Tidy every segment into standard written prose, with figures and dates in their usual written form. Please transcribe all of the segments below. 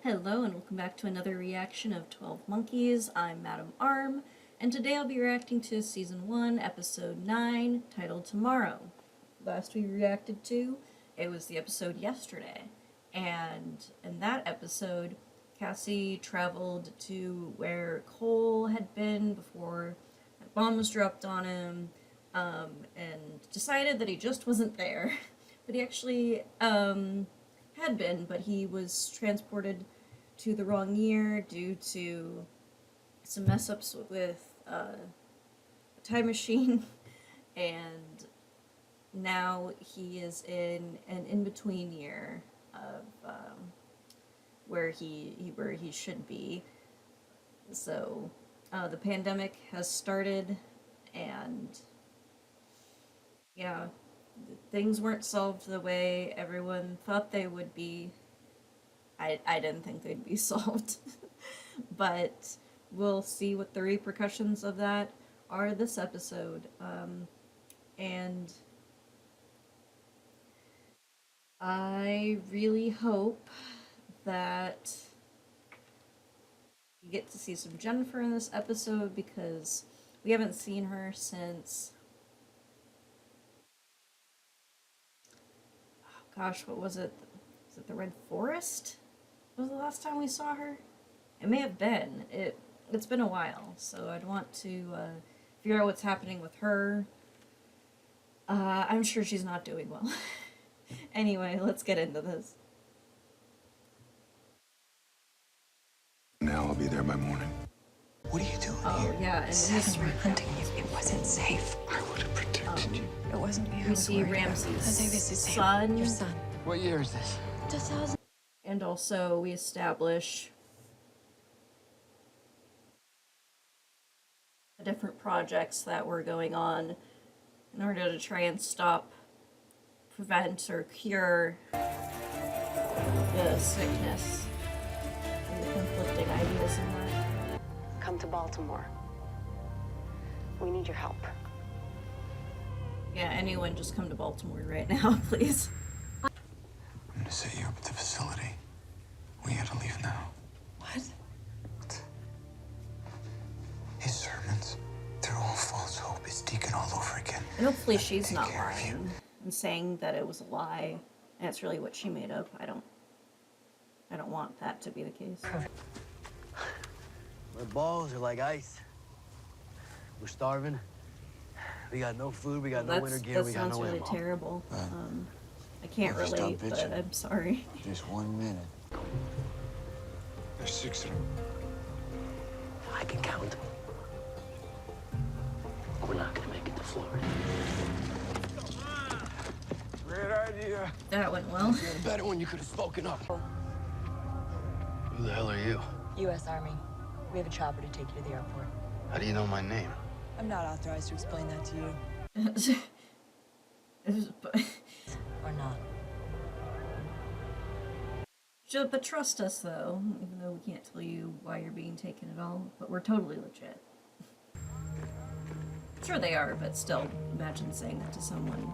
Hello and welcome back to another reaction of 12 Monkeys. I'm Madam Arm, and today I'll be reacting to Season 1, Episode 9, titled Tomorrow. Last we reacted to, it was the episode yesterday, and in that episode, Cassie traveled to where Cole had been before that bomb was dropped on him, and decided that he just wasn't there. But he actually, had been, but he was transported to the wrong year due to some mess ups with a time machine, and now he is in an in between year of where he should be. So the pandemic has started, and yeah, things weren't solved the way everyone thought they would be. I didn't think they'd be solved. But we'll see what the repercussions of that are this episode. And I really hope that you get to see some Jennifer in this episode, because we haven't seen her since... Gosh, what was it? Was it the Red Forest? Was the last time we saw her? It may have been. It's been a while, so I'd want to figure out what's happening with her. I'm sure she's not doing well. Anyway, let's get into this. Now I'll be there by morning. What are you doing here? Yeah, and Seven were hunting you. It wasn't safe. I would have protected you. It wasn't me. We see Ramsey's son. Your son. What year is this? 2000. And also we establish the different projects that were going on in order to try and stop, prevent, or cure the sickness and the conflicting ideas in that. Come to Baltimore. We need your help. Yeah, anyone just come to Baltimore right now, please. I'm gonna set you up at the facility. We had to leave now. What? His sermons, they're all false hope. It's Deacon all over again. And hopefully she's Take not care of you. lying and saying that it was a lie and it's really what she made up. I don't want that to be the case. My balls are like ice. We're starving. We got no food, we got no winter gear, That we got sounds no really ammo. terrible. I can't Well, stop relate, but bitching. I'm sorry. Just 1 minute. There's 6 of them. I can count. We're not gonna make it to Florida. Great idea. That went well. You're the better one, you could have spoken up. Who the hell are you? U.S. Army. We have a chopper to take you to the airport. How do you know my name? I'm not authorized to explain that to you. Or not. But trust us, though, even though we can't tell you why you're being taken at all. But we're totally legit. Sure they are, but still, imagine saying that to someone.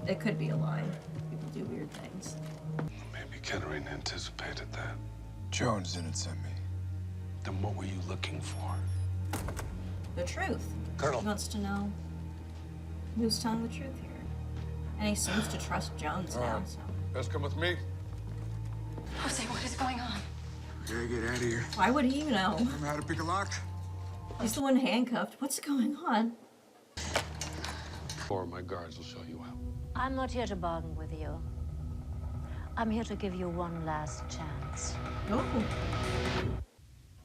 And it could be a lie. People do weird things. Maybe Kettering anticipated that. Jones didn't send me. Then what were you looking for? The truth. Colonel. He wants to know who's telling the truth here. And he seems to trust Jones now, so... Best come with me. Jose, what is going on? Gotta get out of here. Why would he know? Remember how to pick a lock? He's the one handcuffed. What's going on? Or my guards will show you out. I'm not here to bargain with you. I'm here to give you one last chance. Oh.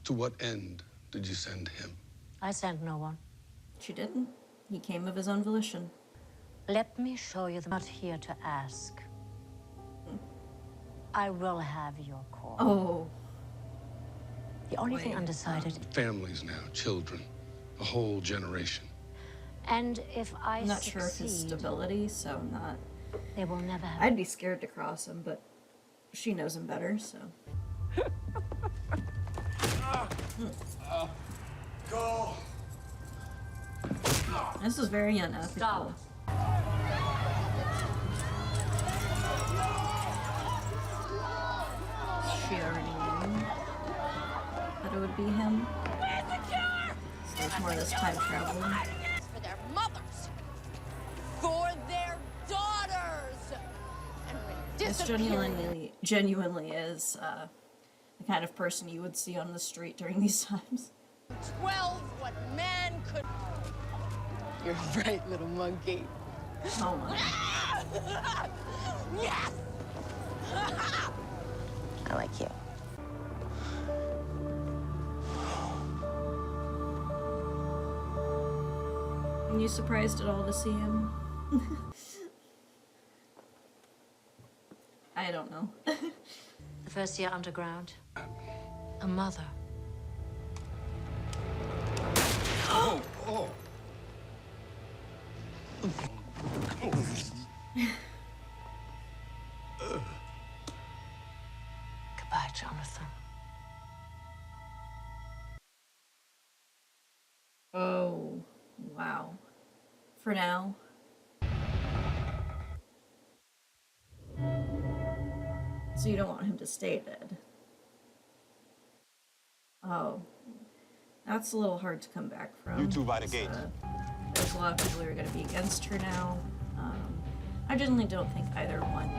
To what end did you send him? I sent no one. She didn't. He came of his own volition. Let me show you I'm not here to ask. I will have your call. Oh. The only thing Wait. undecided, Families now, children, a whole generation. and if I I'm not sure of his succeed, stability, so I'm not... they will never have. I'd be scared to cross him, but she knows him better, so... Go! This is very unethical. Stop. be him. So there's more of this time travel. For their mothers, for their daughters, and when This disappearing. genuinely is the kind of person you would see on the street during these times. 12, what man could. You're a bright little monkey. Oh my. Yes! I like you. Are you surprised at all to see him? I don't know. The first year underground. A mother. Goodbye, Jonathan. Oh, wow. For now. So you don't want him to stay dead. Oh. That's a little hard to come back from. You two by the gate. There's a lot of people who are going to be against her now. I generally don't think either one.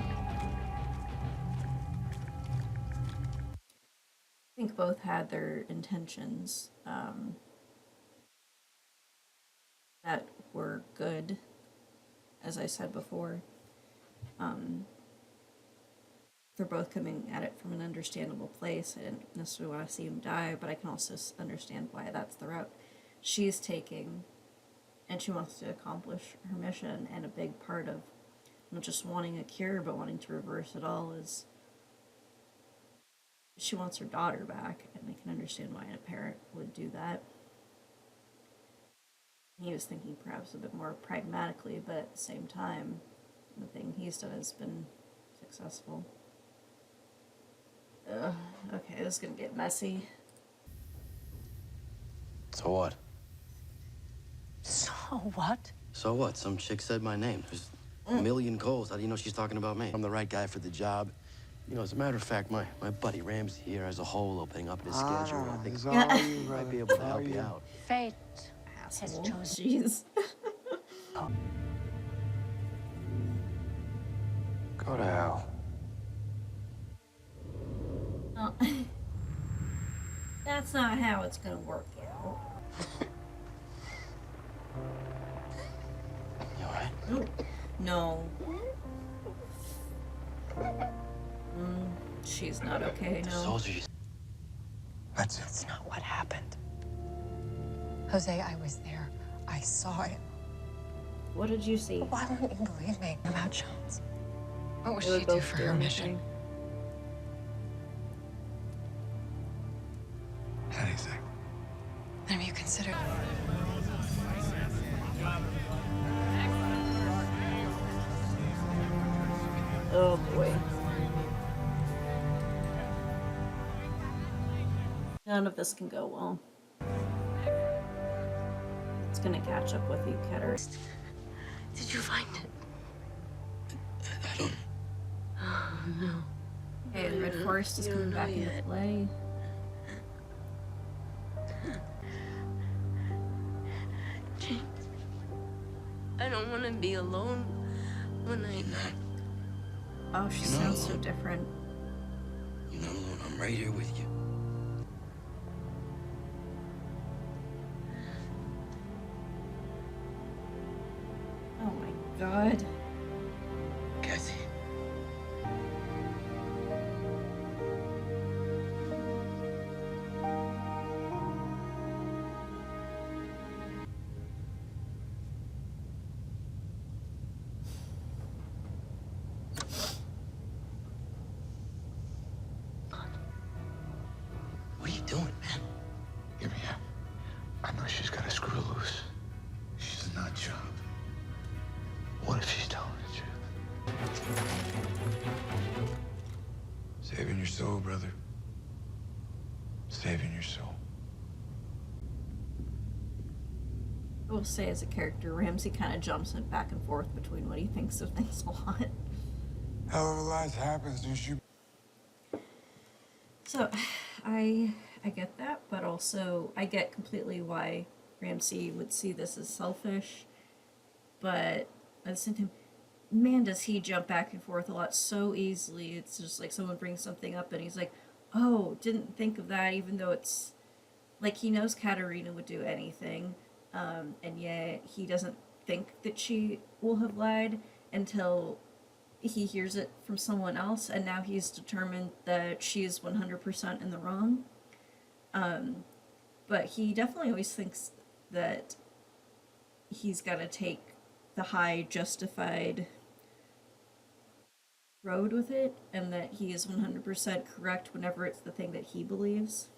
I think both had their intentions that were good, as I said before. They're both coming at it from an understandable place. I didn't necessarily want to see him die, but I can also understand why that's the route she's taking, and she wants to accomplish her mission. And a big part of not just wanting a cure, but wanting to reverse it all is she wants her daughter back, and I can understand why a parent would do that. He was thinking perhaps a bit more pragmatically, but at the same time, the thing he's done has been successful. Okay, this is gonna get messy. So what? So what? So what? Some chick said my name. There's a million calls. How do you know she's talking about me? I'm the right guy for the job. You know, as a matter of fact, my buddy Ramsey here has a hole opening up in his schedule. I think It's all you, he brother. might be able to All help you you. out. Fate has Asshole. chosen. Jeez. Go to hell. Oh. That's not how it's gonna work out. You all right? Ooh. No. She's not okay, The no. soldiers. That's it. That's not what happened. Jose, I was there. I saw it. What did you see? Why won't you believe me about Jones? What would They would she do both for do her anything. mission? Anything. Have you considered? Oh boy. None of this can go well. It's gonna catch up with you, Ketter. Did you find it? I don't. Oh, no. Okay, Red Forest is coming back into play. James, I don't want to be alone when I... Oh, she You're not sounds so alone. different. You're not alone. I'm right here with you. Oh my god. Cassie. What are you doing, man? Give me up. I know she's got a screw loose. She's a nut job. What if she's telling the truth? Saving your soul, brother. Saving your soul. I will say, as a character, Ramsey kind of jumps back and forth between what he thinks of things a lot. Hell of a lot happens, don't you? So, I I get that, but also I get completely why Ramsey would see this as selfish. But at the same time, man, does he jump back and forth a lot so easily. It's just like someone brings something up and he's like, oh, didn't think of that, even though it's like he knows Katerina would do anything, and yet he doesn't think that she will have lied until he hears it from someone else, and now he's determined that she is 100% in the wrong. But he definitely always thinks that he's got to take the high justified road with it, and that he is 100% correct whenever it's the thing that he believes.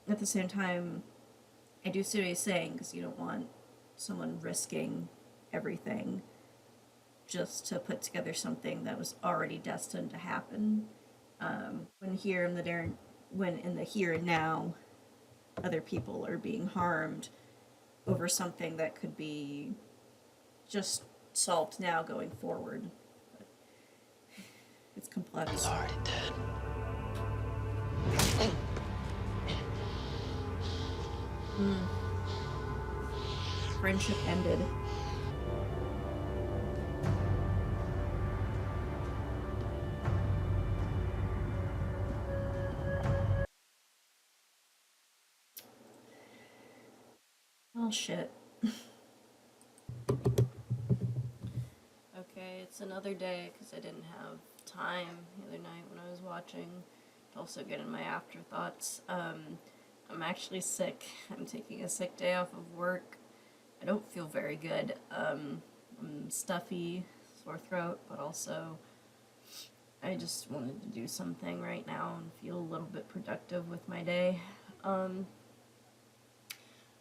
At the same time, I do see what he's saying, because you don't want someone risking everything just to put together something that was already destined to happen. When in the here and now, other people are being harmed over something that could be just solved now going forward. But it's complex. He's already dead. Friendship ended. Oh shit. Okay, it's another day because I didn't have time the other night when I was watching to also get in my afterthoughts. I'm actually sick. I'm taking a sick day off of work. I don't feel very good. I'm stuffy, sore throat, but also I just wanted to do something right now and feel a little bit productive with my day.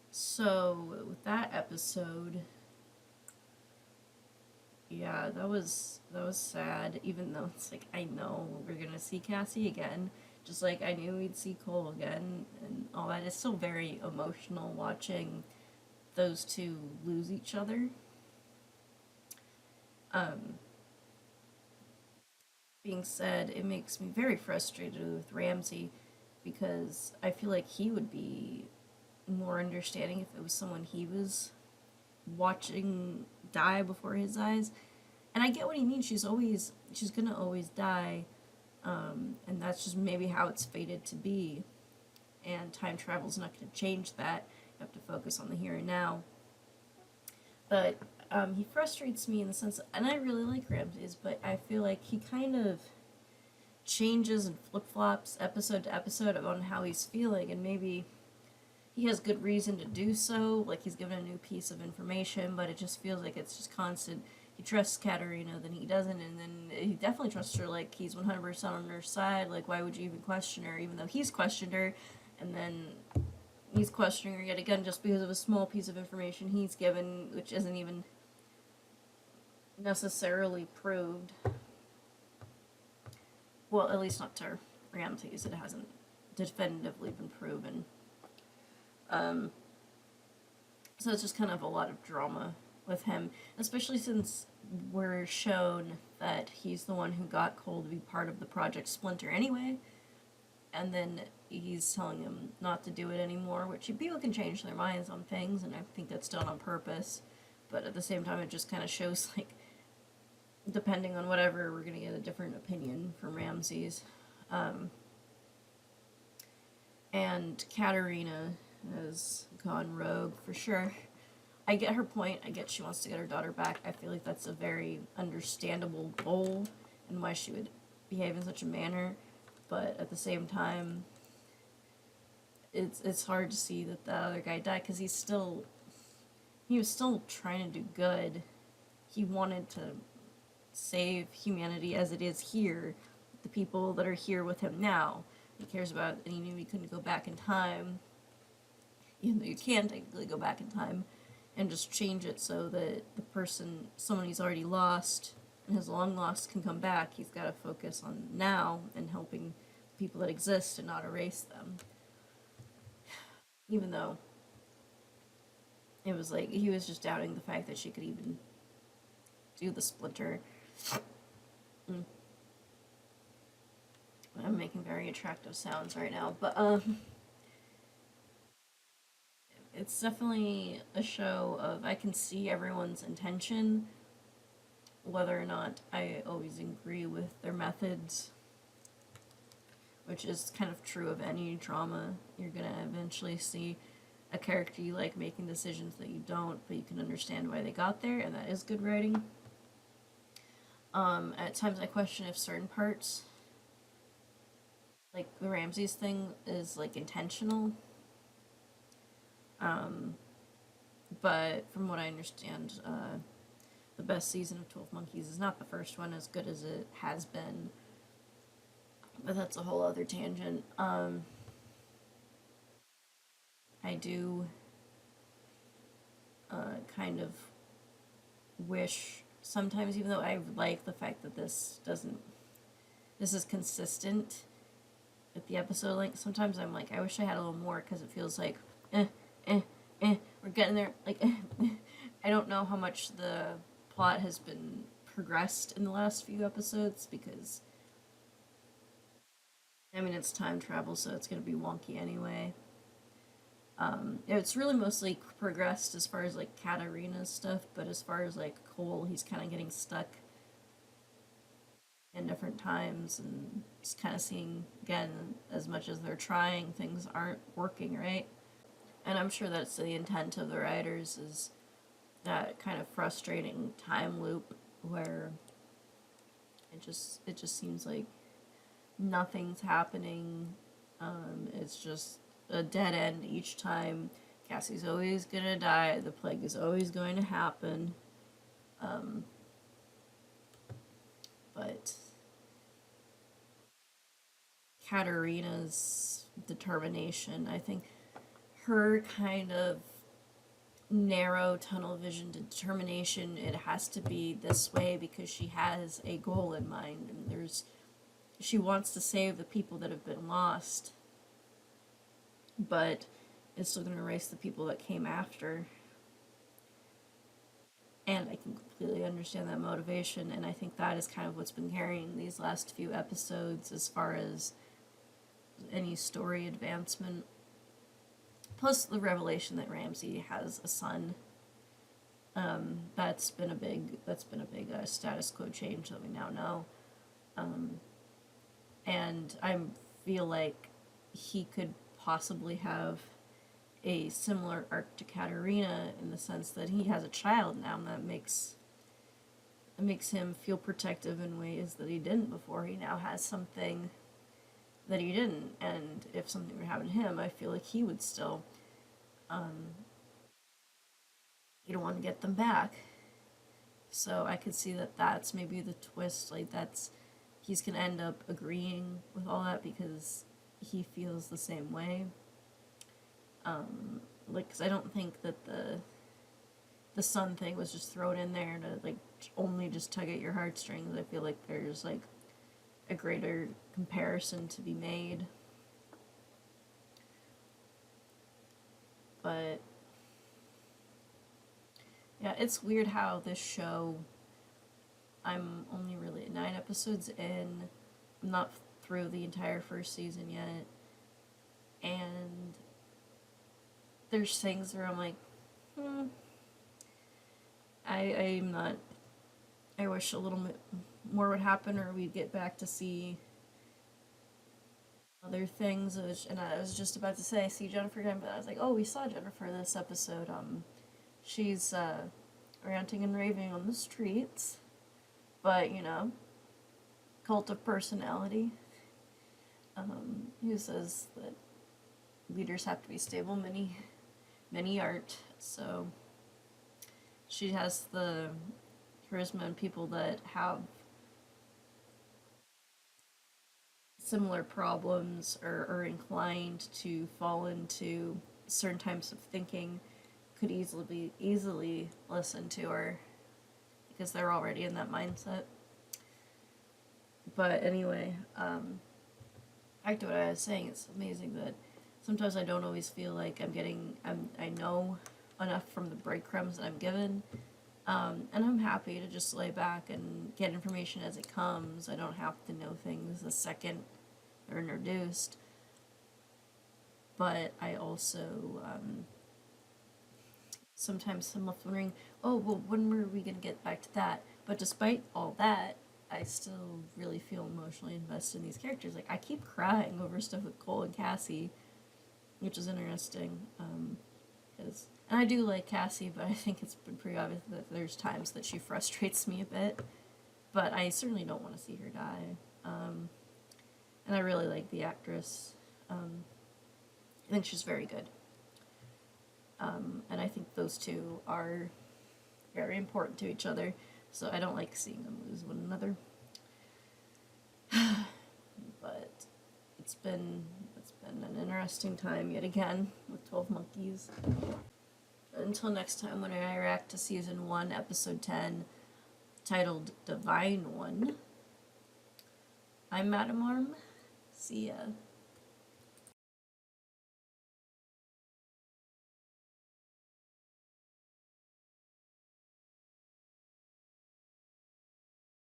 So with that episode, yeah, that was sad, even though it's like I know we're gonna see Cassie again, just like I knew we'd see Cole again and all that. It's still very emotional watching those two lose each other. Being said, it makes me very frustrated with Ramsey because I feel like he would be more understanding if it was someone he was watching die before his eyes. And I get what he means. She's gonna always die, and that's just maybe how it's fated to be. And time travel's not gonna change that. You have to focus on the here and now. But he frustrates me in the sense, and I really like Ramses, but I feel like he kind of changes and flip-flops episode to episode on how he's feeling, and maybe he has good reason to do so, like he's given a new piece of information, but it just feels like it's just constant. He trusts Katerina, then he doesn't, and then he definitely trusts her, like he's 100% on her side, like why would you even question her, even though he's questioned her, and then he's questioning her yet again just because of a small piece of information he's given, which isn't even necessarily proved. Well, at least not to Ramses, it hasn't definitively been proven. So it's just kind of a lot of drama with him, especially since we're shown that he's the one who got Cole to be part of the Project Splinter anyway, and then he's telling him not to do it anymore, which people can change their minds on things, and I think that's done on purpose, but at the same time it just kind of shows, like, depending on whatever, we're gonna get a different opinion from Ramses. And Katerina has gone rogue for sure. I get her point. I get she wants to get her daughter back. I feel like that's a very understandable goal and why she would behave in such a manner. But at the same time, it's hard to see that other guy died because he was still trying to do good. He wanted to save humanity as it is here, the people that are here with him now. He cares about, and he knew he couldn't go back in time, even though you can technically go back in time and just change it so that someone he's already lost and has long lost can come back. He's got to focus on now and helping people that exist and not erase them. Even though it was like he was just doubting the fact that she could even do the splinter. I'm making very attractive sounds right now, but it's definitely a show of I can see everyone's intention, whether or not I always agree with their methods, which is kind of true of any drama. You're gonna eventually see a character you like making decisions that you don't, but you can understand why they got there, and that is good writing. At times I question if certain parts, like the Ramses thing, is like intentional. But from what I understand, the best season of 12 Monkeys is not the first one, as good as it has been. But that's a whole other tangent. I do kind of wish sometimes, even though I like the fact that this is consistent with the episode length, sometimes I'm like, I wish I had a little more, because it feels like, we're getting there, like, I don't know how much the plot has been progressed in the last few episodes, because, I mean, it's time travel, so it's going to be wonky anyway. It's really mostly progressed as far as, like, Katarina's stuff, but as far as, like, Cole, he's kind of getting stuck in different times, and just kind of seeing, again, as much as they're trying, things aren't working right. And I'm sure that's the intent of the writers, is that kind of frustrating time loop where it just seems like nothing's happening. It's just a dead end each time. Cassie's always gonna die. The plague is always going to happen. But Katarina's determination, I think her kind of narrow tunnel vision determination, it has to be this way because she has a goal in mind, and she wants to save the people that have been lost, but it's still going to erase the people that came after. And I can completely understand that motivation, and I think that is kind of what's been carrying these last few episodes as far as any story advancement. Plus the revelation that Ramsey has a son. That's been a big status quo change that we now know. And I feel like he could possibly have a similar arc to Katarina in the sense that he has a child now, and that makes him feel protective in ways that he didn't before. He now has something that he didn't, and if something were to happen to him, I feel like he would still he'd want to get them back. So I could see that that's maybe the twist, like he's gonna end up agreeing with all that because he feels the same way. Because I don't think that the son thing was just thrown in there to like only just tug at your heartstrings. I feel like there's like a greater comparison to be made. But yeah, it's weird how this show, I'm only really 9 episodes in, I'm not through the entire first season yet, and there's things where I'm like, I'm not, I wish a little bit more would happen, or we'd get back to see other things. And I was just about to say, see Jennifer again, but I was like, oh, we saw Jennifer this episode. She's ranting and raving on the streets, but, you know, cult of personality. Who says that leaders have to be stable? Many aren't. So she has the charisma and people that have similar problems or are inclined to fall into certain types of thinking could easily listen to her because they're already in that mindset. But anyway, back to what I was saying, it's amazing that sometimes I don't always feel like I know enough from the breadcrumbs that I'm given, and I'm happy to just lay back and get information as it comes. I don't have to know things the second are introduced. But I also, sometimes I'm left wondering, oh, well, when were we going to get back to that? But despite all that, I still really feel emotionally invested in these characters. Like, I keep crying over stuff with Cole and Cassie, which is interesting. And I do like Cassie, but I think it's been pretty obvious that there's times that she frustrates me a bit. But I certainly don't want to see her die. And I really like the actress. I think she's very good. And I think those two are very important to each other, so I don't like seeing them lose one another. But it's been an interesting time yet again with 12 Monkeys. Until next time when I react to Season 1, Episode 10, titled Divine One, I'm Madam Arm. See ya.